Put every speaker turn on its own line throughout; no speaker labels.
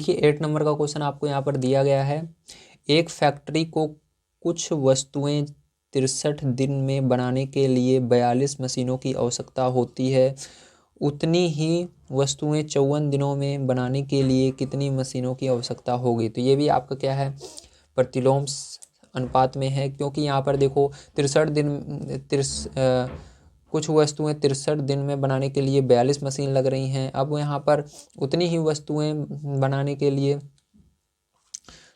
देखिए 8 नंबर का क्वेश्चन आपको यहाँ पर दिया गया है। एक फैक्ट्री को कुछ वस्तुएं 63 दिन में बनाने के लिए 42 मशीनों की आवश्यकता होती है, उतनी ही वस्तुएं 54 दिनों में बनाने के लिए कितनी मशीनों की आवश्यकता होगी। तो ये भी आपका क्या है, प्रतिलोम अनुपात में है, क्योंकि यहाँ पर देखो 63 दिन कुछ वस्तुएं 63 दिन में बनाने के लिए 42 मशीन लग रही हैं। अब यहाँ पर उतनी ही वस्तुएं बनाने के लिए,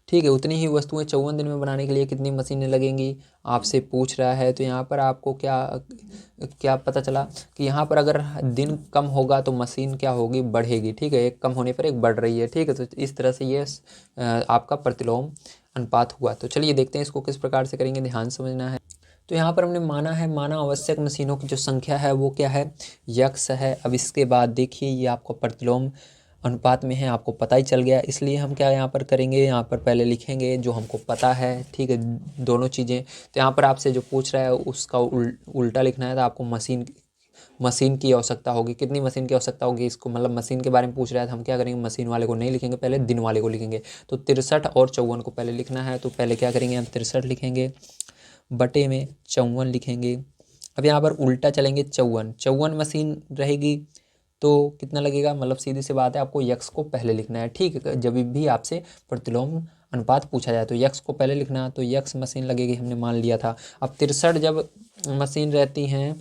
ठीक है, उतनी ही वस्तुएं 54 दिन में बनाने के लिए कितनी मशीनें लगेंगी आपसे पूछ रहा है। तो यहाँ पर आपको क्या क्या पता चला कि यहाँ पर अगर दिन कम होगा तो मशीन क्या होगी, बढ़ेगी। ठीक है, एक कम होने पर एक बढ़ रही है। ठीक है, तो इस तरह से ये आपका प्रतिलोम अनुपात हुआ। तो चलिए देखते हैं इसको किस प्रकार से करेंगे, ध्यान समझना है। तो यहाँ पर हमने माना आवश्यक मशीनों की जो संख्या है वो क्या है, यक्स है। अब इसके बाद देखिए ये आपको प्रतिलोम अनुपात में है, आपको पता ही चल गया, इसलिए हम क्या यहाँ पर करेंगे, यहाँ पर पहले लिखेंगे जो हमको पता है। ठीक है, दोनों चीज़ें। तो यहाँ पर आपसे जो पूछ रहा है उसका उल्टा लिखना है, तो आपको मशीन की आवश्यकता होगी। कितनी मशीन की आवश्यकता होगी, इसको मतलब मशीन के बारे में पूछ रहा है, तो हम क्या करेंगे, मशीन वाले को नहीं लिखेंगे, पहले दिन वाले को लिखेंगे। तो 63 और 54 को पहले लिखना है, तो पहले क्या करेंगे, हम 63 लिखेंगे, बटे में 54 लिखेंगे। अब यहाँ पर उल्टा चलेंगे, 54 मशीन रहेगी तो कितना लगेगा, मतलब सीधी सी बात है, आपको यक्स को पहले लिखना है। ठीक है, जब भी आपसे प्रतिलोम अनुपात पूछा जाए तो यक्स को पहले लिखना, तो यक्स मशीन लगेगी, हमने मान लिया था। अब 63 जब मशीन रहती हैं,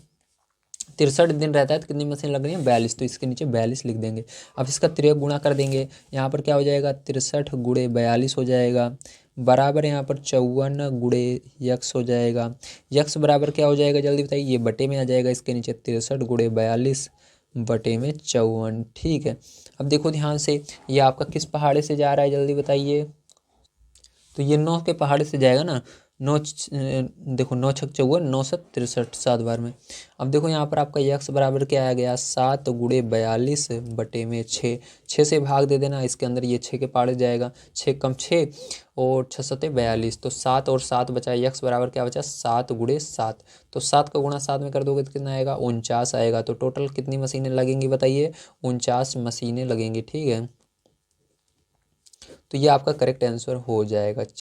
63 दिन रहता है तो कितनी मशीन लग रही है, 42, तो इसके नीचे 42 लिख देंगे। अब इसका 3 गुणा कर देंगे, यहाँ पर क्या हो जाएगा, 63 गुणे 42 हो जाएगा, बराबर यहाँ पर 54 गुणे यक्स हो जाएगा। यक्स बराबर क्या हो जाएगा, जल्दी बताइए, ये बटे में आ जाएगा, इसके नीचे 63 गुणे 42 बटे में 54। ठीक है, अब देखो ध्यान से, ये आपका किस पहाड़े से जा रहा है, जल्दी बताइए। तो ये 9 के पहाड़े से जाएगा ना, देखो 9 छक 54, 9 7 63, 7 बार में। अब देखो यहाँ पर आपका यक्स बराबर क्या आ गया, 7 गुणे 42 बटे में 6। 6 से भाग दे देना, इसके अंदर ये 6 के पहाड़े जाएगा, 6 कम 6 और 6 सते 42, तो 7 और 7 बचा, यक्स बराबर क्या बचा, 7 गुणे 7। तो 7 का गुणा 7 में कर दोगे तो कितना आएगा, 49 आएगा। तो टोटल कितनी मशीनें लगेंगी बताइए, 49 मशीनें लगेंगी। ठीक है, तो ये आपका करेक्ट आंसर हो जाएगा।